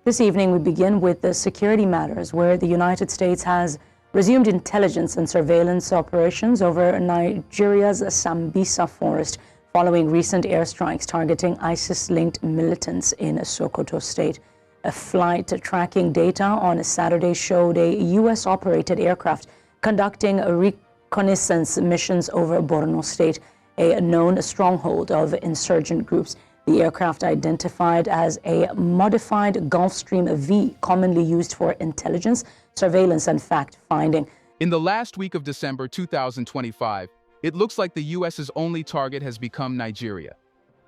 This evening, we begin with the security matters, where the United States has resumed intelligence and surveillance operations over Nigeria's Sambisa Forest following recent airstrikes targeting ISIS-linked militants in Sokoto State. A flight tracking data on Saturday showed a U.S.-operated aircraft conducting reconnaissance missions over Borno State, a known stronghold of insurgent groups. The aircraft, identified as a modified Gulfstream V, commonly used for intelligence, surveillance, and fact-finding. In the last week of December 2025, it looks like the U.S.'s only target has become Nigeria.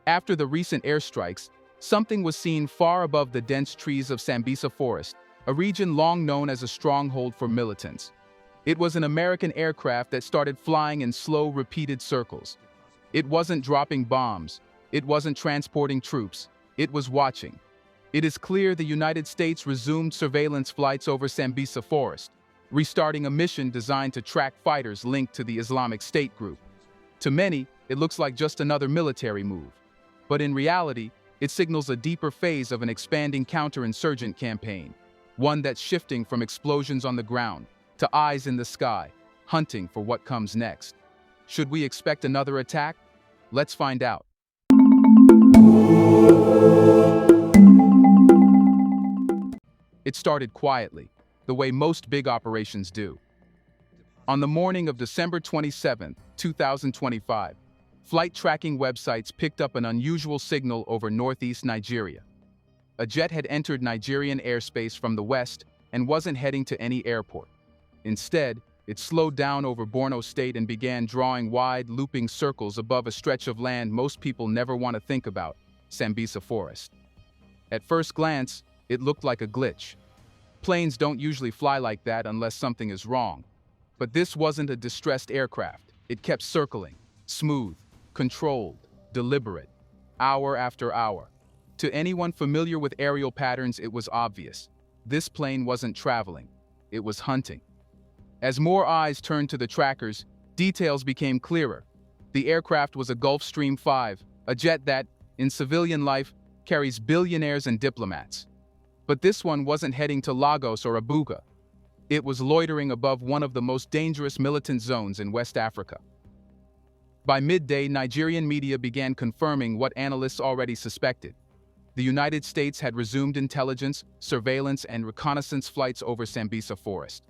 After the recent airstrikes, something was seen far above the dense trees of Sambisa Forest, a region long known as a stronghold for militants. It was an American aircraft that started flying in slow, repeated circles. It wasn't dropping bombs. It wasn't transporting troops. It was watching. It is clear the United States resumed surveillance flights over Sambisa Forest, restarting a mission designed to track fighters linked to the Islamic State group. To many, it looks like just another military move. But in reality, it signals a deeper phase of an expanding counter-insurgent campaign, one that's shifting from explosions on the ground to eyes in the sky, hunting for what comes next. Should we expect another attack? Let's find out. It started quietly, the way most big operations do. On the morning of December 27, 2025, flight tracking websites picked up an unusual signal over northeast Nigeria. A jet had entered Nigerian airspace from the west and wasn't heading to any airport. Instead, it slowed down over Borno State and began drawing wide, looping circles above a stretch of land most people never want to think about, Sambisa Forest. At first glance, it looked like a glitch. Planes don't usually fly like that unless something is wrong. But this wasn't a distressed aircraft. It kept circling, smooth, controlled, deliberate, hour after hour. To anyone familiar with aerial patterns, it was obvious. This plane wasn't traveling. It was hunting. As more eyes turned to the trackers, details became clearer. The aircraft was a Gulfstream 5, a jet that, in civilian life, carries billionaires and diplomats. But this one wasn't heading to Lagos or Abuja. It was loitering above one of the most dangerous militant zones in West Africa. By midday, Nigerian media began confirming what analysts already suspected. The United States had resumed intelligence, surveillance, and reconnaissance flights over Sambisa Forest.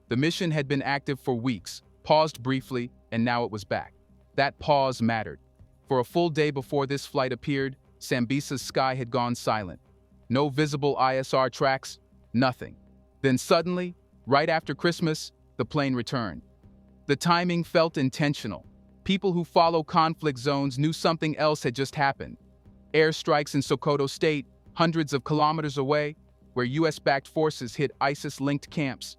The mission had been active for weeks, paused briefly, and now it was back. That pause mattered. For a full day before this flight appeared, Sambisa's sky had gone silent. No visible ISR tracks, nothing. Then suddenly, right after Christmas, the plane returned. The timing felt intentional. People who follow conflict zones knew something else had just happened. Airstrikes in Sokoto State, hundreds of kilometers away, where US-backed forces hit ISIS-linked camps.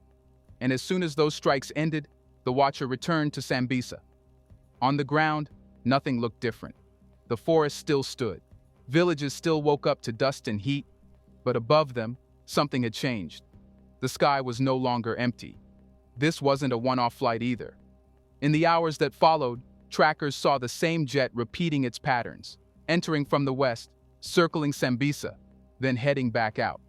And as soon as those strikes ended, the watcher returned to Sambisa. On the ground, nothing looked different. The forest still stood. Villages still woke up to dust and heat, but above them, something had changed. The sky was no longer empty. This wasn't a one-off flight either. In the hours that followed, trackers saw the same jet repeating its patterns, entering from the west, circling Sambisa, then heading back out.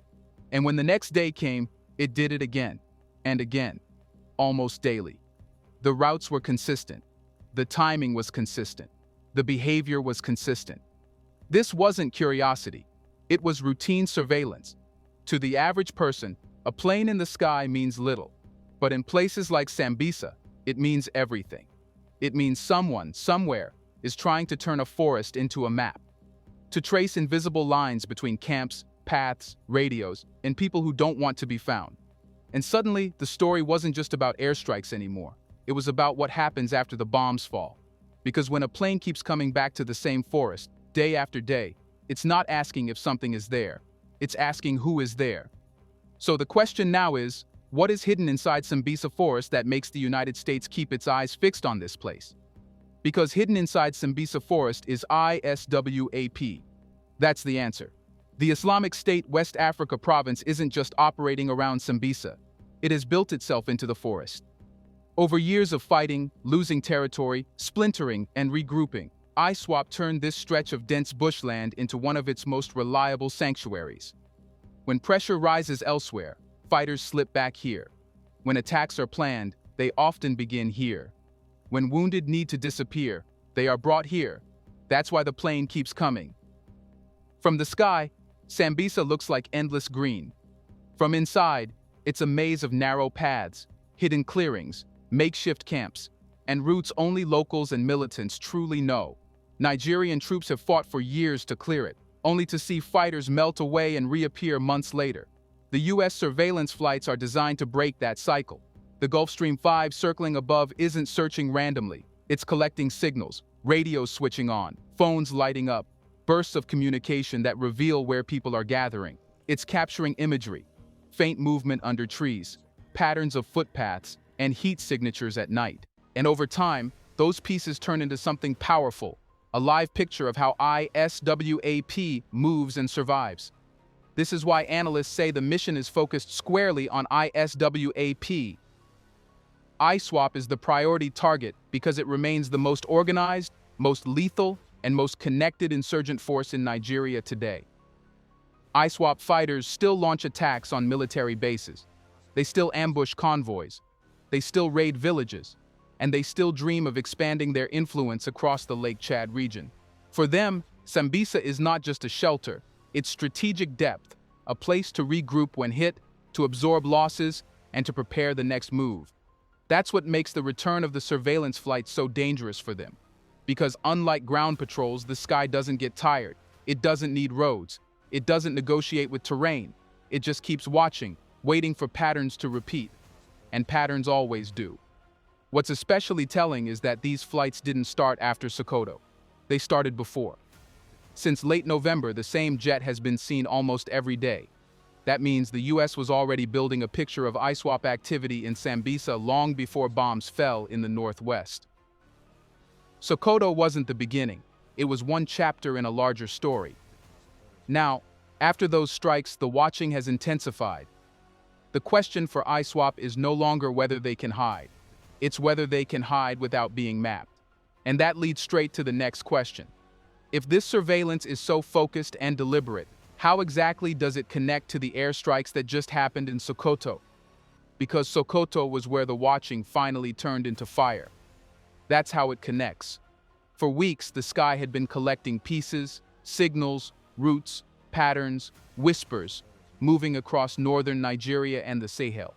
And when the next day came, it did it again, and again, almost daily. The routes were consistent. The timing was consistent. The behavior was consistent. This wasn't curiosity. It was routine surveillance. To the average person, a plane in the sky means little. But in places like Sambisa, it means everything. It means someone, somewhere, is trying to turn a forest into a map. To trace invisible lines between camps, paths, radios, and people who don't want to be found. And suddenly, the story wasn't just about airstrikes anymore. It was about what happens after the bombs fall. Because when a plane keeps coming back to the same forest, day after day, it's not asking if something is there. It's asking who is there. So the question now is, what is hidden inside Sambisa Forest that makes the United States keep its eyes fixed on this place? Because hidden inside Sambisa Forest is ISWAP. That's the answer. The Islamic State West Africa province isn't just operating around Sambisa. It has built itself into the forest. Over years of fighting, losing territory, splintering, and regrouping, ISWAP turned this stretch of dense bushland into one of its most reliable sanctuaries. When pressure rises elsewhere, fighters slip back here. When attacks are planned, they often begin here. When wounded need to disappear, they are brought here. That's why the plane keeps coming. From the sky, Sambisa looks like endless green. From inside, it's a maze of narrow paths, hidden clearings, makeshift camps, and routes only locals and militants truly know. Nigerian troops have fought for years to clear it, only to see fighters melt away and reappear months later. The U.S. surveillance flights are designed to break that cycle. The Gulfstream 5 circling above isn't searching randomly. It's collecting signals, radios switching on, phones lighting up, bursts of communication that reveal where people are gathering. It's capturing imagery, faint movement under trees, patterns of footpaths, and heat signatures at night. And over time, those pieces turn into something powerful, a live picture of how ISWAP moves and survives. This is why analysts say the mission is focused squarely on ISWAP. ISWAP is the priority target because it remains the most organized, most lethal, and most connected insurgent force in Nigeria today. ISWAP fighters still launch attacks on military bases. They still ambush convoys. They still raid villages. And they still dream of expanding their influence across the Lake Chad region. For them, Sambisa is not just a shelter, it's strategic depth, a place to regroup when hit, to absorb losses, and to prepare the next move. That's what makes the return of the surveillance flight so dangerous for them. Because unlike ground patrols, the sky doesn't get tired. It doesn't need roads. It doesn't negotiate with terrain. It just keeps watching, waiting for patterns to repeat. And patterns always do. What's especially telling is that these flights didn't start after Sokoto. They started before. Since late November, the same jet has been seen almost every day. That means the US was already building a picture of ISWAP activity in Sambisa long before bombs fell in the northwest. Sokoto wasn't the beginning. It was one chapter in a larger story. Now, after those strikes, the watching has intensified. The question for ISWAP is no longer whether they can hide. It's whether they can hide without being mapped. And that leads straight to the next question. If this surveillance is so focused and deliberate, how exactly does it connect to the airstrikes that just happened in Sokoto? Because Sokoto was where the watching finally turned into fire. That's how it connects. For weeks, the sky had been collecting pieces, signals, routes, patterns, whispers, moving across northern Nigeria and the Sahel.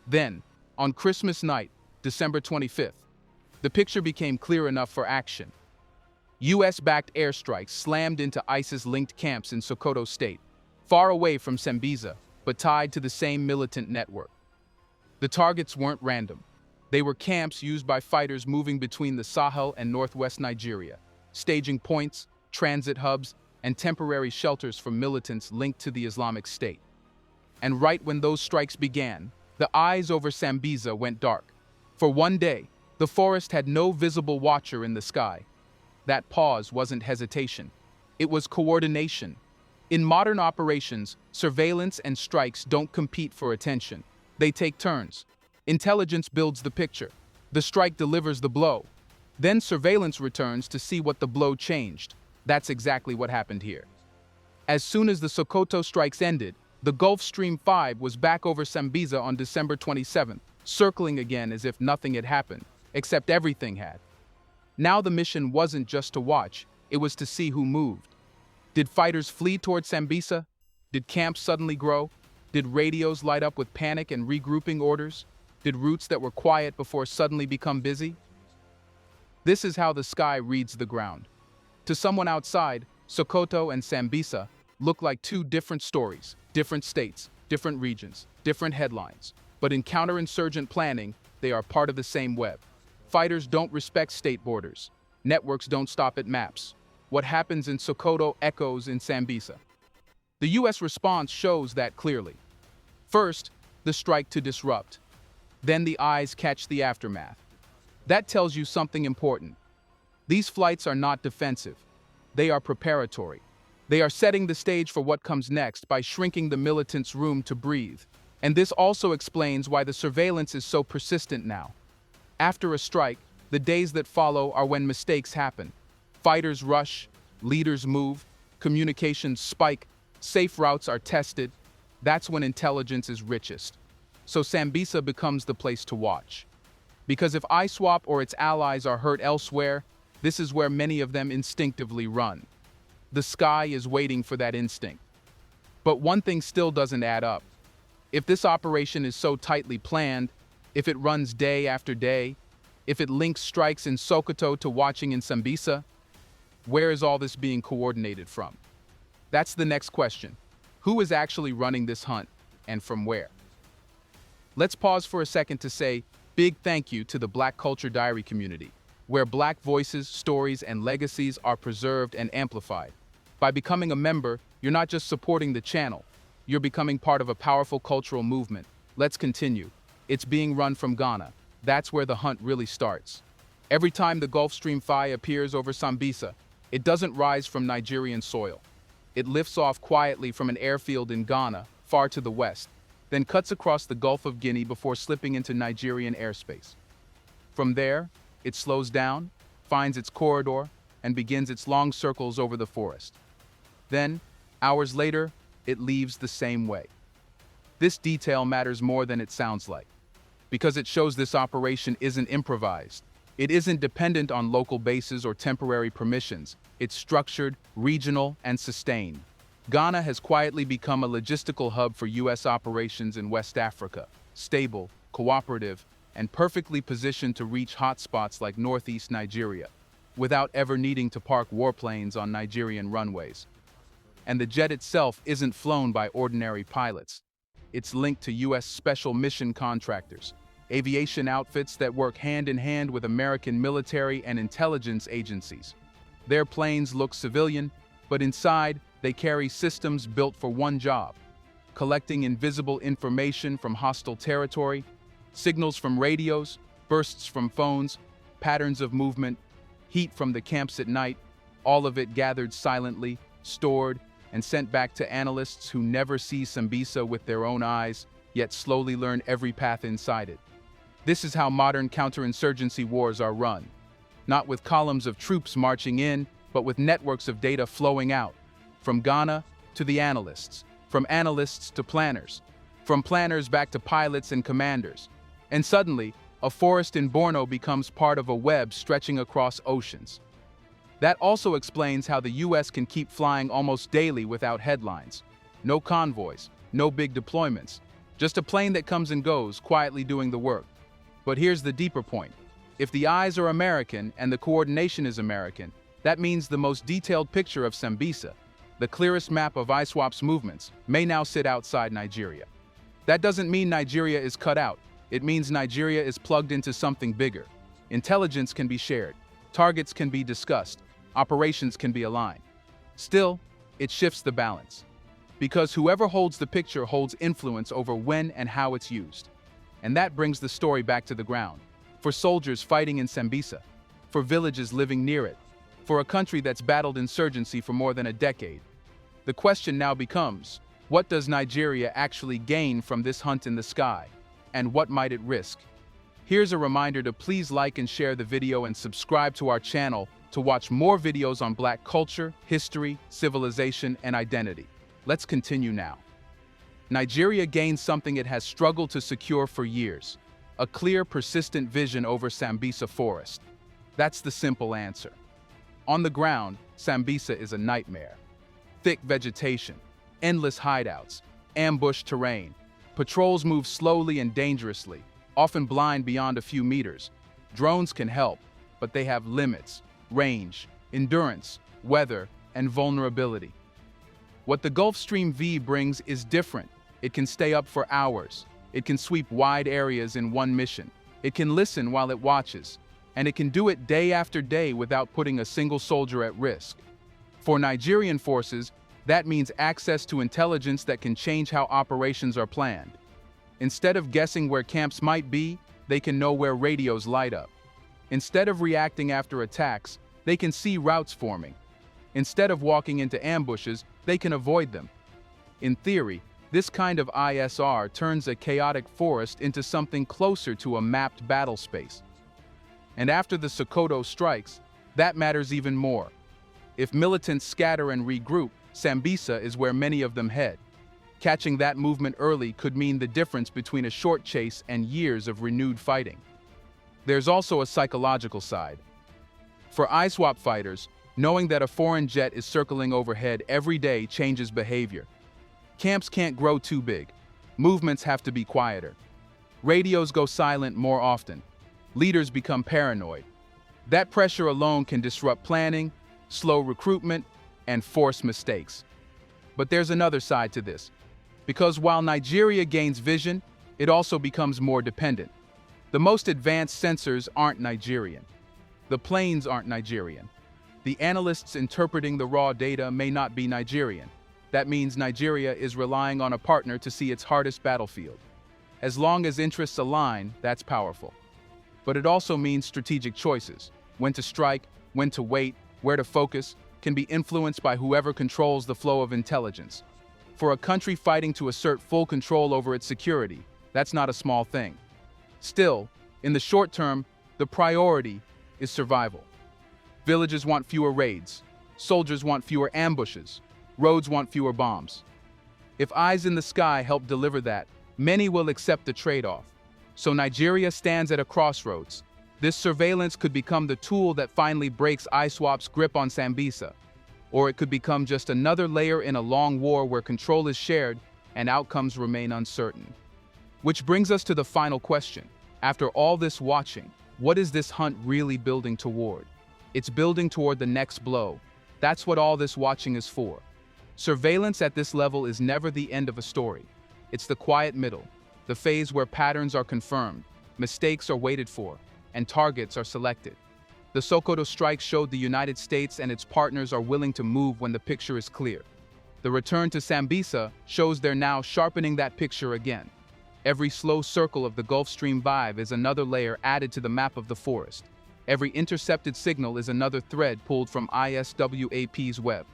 Then, on Christmas night, December 25th, the picture became clear enough for action. US-backed airstrikes slammed into ISIS-linked camps in Sokoto State, far away from Sambisa, but tied to the same militant network. The targets weren't random. They were camps used by fighters moving between the Sahel and northwest Nigeria, staging points, transit hubs, and temporary shelters for militants linked to the Islamic State. And right when those strikes began, the eyes over Sambisa went dark. For one day, the forest had no visible watcher in the sky. That pause wasn't hesitation. It was coordination. In modern operations, surveillance and strikes don't compete for attention. They take turns. Intelligence builds the picture. The strike delivers the blow. Then surveillance returns to see what the blow changed. That's exactly what happened here. As soon as the Sokoto strikes ended, the Gulfstream 5 was back over Sambisa on December 27th, circling again as if nothing had happened, except everything had. Now the mission wasn't just to watch, it was to see who moved. Did fighters flee toward Sambisa? Did camps suddenly grow? Did radios light up with panic and regrouping orders? Did routes that were quiet before suddenly become busy? This is how the sky reads the ground. To someone outside, Sokoto and Sambisa look like two different stories, different states, different regions, different headlines. But in counterinsurgent planning, they are part of the same web. Fighters don't respect state borders. Networks don't stop at maps. What happens in Sokoto echoes in Sambisa. The US response shows that clearly. First, the strike to disrupt. Then the eyes catch the aftermath. That tells you something important. These flights are not defensive. They are preparatory. They are setting the stage for what comes next by shrinking the militants' room to breathe. And this also explains why the surveillance is so persistent now. After a strike, the days that follow are when mistakes happen. Fighters rush, leaders move, communications spike, safe routes are tested, That's when intelligence is richest. So Sambisa becomes the place to watch. Because if ISWAP or its allies are hurt elsewhere, this is where many of them instinctively run. The sky is waiting for that instinct. But one thing still doesn't add up. If this operation is so tightly planned, if it runs day after day, if it links strikes in Sokoto to watching in Sambisa, where is all this being coordinated from? That's the next question. Who is actually running this hunt, and from where? Let's pause for a second to say big thank you to the Black Culture Diary community, where Black voices, stories, and legacies are preserved and amplified. By becoming a member, you're not just supporting the channel, you're becoming part of a powerful cultural movement. Let's continue. It's being run from Ghana. That's where the hunt really starts. Every time the Gulf Stream Phi appears over Sambisa, it doesn't rise from Nigerian soil. It lifts off quietly from an airfield in Ghana, far to the west, then cuts across the Gulf of Guinea before slipping into Nigerian airspace. From there, it slows down, finds its corridor, and begins its long circles over the forest. Then, hours later, it leaves the same way. This detail matters more than it sounds like, because it shows this operation isn't improvised. It isn't dependent on local bases or temporary permissions. It's structured, regional, and sustained. Ghana has quietly become a logistical hub for U.S. operations in West Africa, stable, cooperative, and perfectly positioned to reach hotspots like northeast Nigeria, without ever needing to park warplanes on Nigerian runways. And the jet itself isn't flown by ordinary pilots. It's linked to U.S. special mission contractors, aviation outfits that work hand in hand with American military and intelligence agencies. Their planes look civilian, but inside, they carry systems built for one job: collecting invisible information from hostile territory, signals from radios, bursts from phones, patterns of movement, heat from the camps at night, all of it gathered silently, stored, and sent back to analysts who never see Sambisa with their own eyes, yet slowly learn every path inside it. This is how modern counterinsurgency wars are run. Not with columns of troops marching in, but with networks of data flowing out. From Ghana to the analysts, from analysts to planners, from planners back to pilots and commanders. And suddenly, a forest in Borno becomes part of a web stretching across oceans. That also explains how the US can keep flying almost daily without headlines. No convoys, no big deployments, just a plane that comes and goes, quietly doing the work. But here's the deeper point. If the eyes are American and the coordination is American, that means the most detailed picture of Sambisa, the clearest map of ISWAP's movements, may now sit outside Nigeria. That doesn't mean Nigeria is cut out. It means Nigeria is plugged into something bigger. Intelligence can be shared, targets can be discussed, operations can be aligned. Still, it shifts the balance. Because whoever holds the picture holds influence over when and how it's used. And that brings the story back to the ground. For soldiers fighting in Sambisa, for villages living near it, for a country that's battled insurgency for more than a decade. The question now becomes, what does Nigeria actually gain from this hunt in the sky? And what might it risk? Here's a reminder to please like and share the video and subscribe to our channel to watch more videos on Black culture, history, civilization, and identity. Let's continue now. Nigeria gains something it has struggled to secure for years: a clear, persistent vision over Sambisa Forest. That's the simple answer. On the ground, Sambisa is a nightmare. Thick vegetation, endless hideouts, ambushed terrain. Patrols move slowly and dangerously, often blind beyond a few meters. Drones can help, but they have limits: range, endurance, weather, and vulnerability. What the Gulf Stream V brings is different. It can stay up for hours. It can sweep wide areas in one mission. It can listen while it watches. And it can do it day after day without putting a single soldier at risk. For Nigerian forces, that means access to intelligence that can change how operations are planned. Instead of guessing where camps might be, they can know where radios light up. Instead of reacting after attacks, they can see routes forming. Instead of walking into ambushes, they can avoid them. In theory, this kind of ISR turns a chaotic forest into something closer to a mapped battle space. And after the Sokoto strikes, that matters even more. If militants scatter and regroup, Sambisa is where many of them head. Catching that movement early could mean the difference between a short chase and years of renewed fighting. There's also a psychological side. For ISWAP fighters, knowing that a foreign jet is circling overhead every day changes behavior. Camps can't grow too big. Movements have to be quieter. Radios go silent more often. Leaders become paranoid. That pressure alone can disrupt planning, slow recruitment, and force mistakes. But there's another side to this. Because while Nigeria gains vision, it also becomes more dependent. The most advanced sensors aren't Nigerian. The planes aren't Nigerian. The analysts interpreting the raw data may not be Nigerian. That means Nigeria is relying on a partner to see its hardest battlefield. As long as interests align, that's powerful. But it also means strategic choices. When to strike, when to wait, where to focus, can be influenced by whoever controls the flow of intelligence. For a country fighting to assert full control over its security, that's not a small thing. Still, in the short term, the priority is survival. Villages want fewer raids. Soldiers want fewer ambushes. Roads want fewer bombs. If eyes in the sky help deliver that, many will accept the trade-off. So Nigeria stands at a crossroads. This surveillance could become the tool that finally breaks ISWAP's grip on Sambisa. Or it could become just another layer in a long war where control is shared and outcomes remain uncertain. Which brings us to the final question. After all this watching, what is this hunt really building toward? It's building toward the next blow. That's what all this watching is for. Surveillance at this level is never the end of a story. It's the quiet middle, the phase where patterns are confirmed, mistakes are waited for, and targets are selected. The Sokoto strike showed the United States and its partners are willing to move when the picture is clear. The return to Sambisa shows they're now sharpening that picture again. Every slow circle of the Gulf Stream vibe is another layer added to the map of the forest. Every intercepted signal is another thread pulled from ISWAP's web.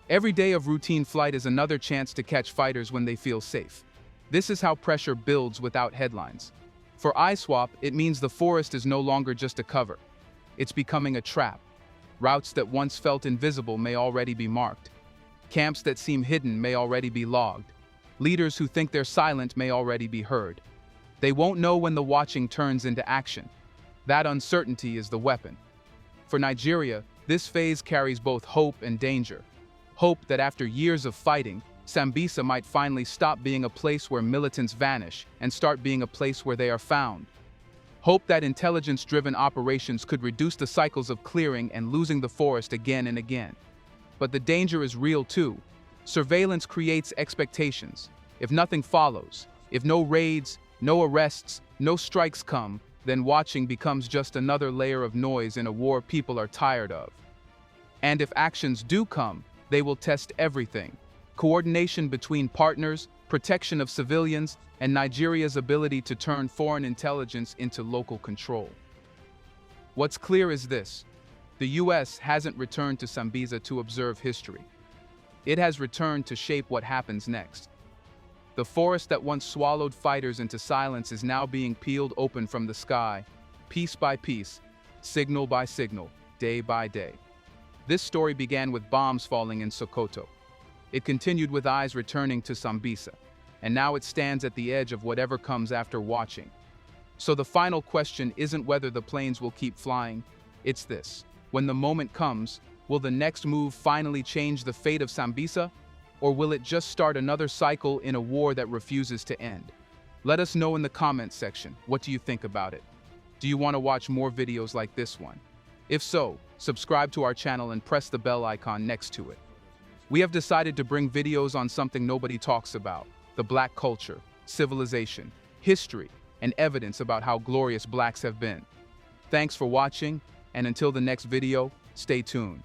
Every day of routine flight is another chance to catch fighters when they feel safe. This is how pressure builds without headlines. For ISWAP, it means the forest is no longer just a cover. It's becoming a trap. Routes that once felt invisible may already be marked. Camps that seem hidden may already be logged. Leaders who think they're silent may already be heard. They won't know when the watching turns into action. That uncertainty is the weapon. For Nigeria, this phase carries both hope and danger. Hope that after years of fighting, Sambisa might finally stop being a place where militants vanish and start being a place where they are found. Hope that intelligence-driven operations could reduce the cycles of clearing and losing the forest again and again. But the danger is real too. Surveillance creates expectations. If nothing follows, if no raids, no arrests, no strikes come, then watching becomes just another layer of noise in a war people are tired of. And if actions do come, they will test everything. Coordination between partners, protection of civilians, and Nigeria's ability to turn foreign intelligence into local control. What's clear is this: the US hasn't returned to Sambisa to observe history. It has returned to shape what happens next. The forest that once swallowed fighters into silence is now being peeled open from the sky, piece by piece, signal by signal, day by day. This story began with bombs falling in Sokoto. It continued with eyes returning to Sambisa, and now it stands at the edge of whatever comes after watching. So the final question isn't whether the planes will keep flying, it's this: when the moment comes, will the next move finally change the fate of Sambisa, or will it just start another cycle in a war that refuses to end? Let us know in the comments section, what do you think about it? Do you want to watch more videos like this one? If so, subscribe to our channel and press the bell icon next to it. We have decided to bring videos on something nobody talks about: the Black culture, civilization, history, and evidence about how glorious Blacks have been. Thanks for watching, and until the next video, stay tuned.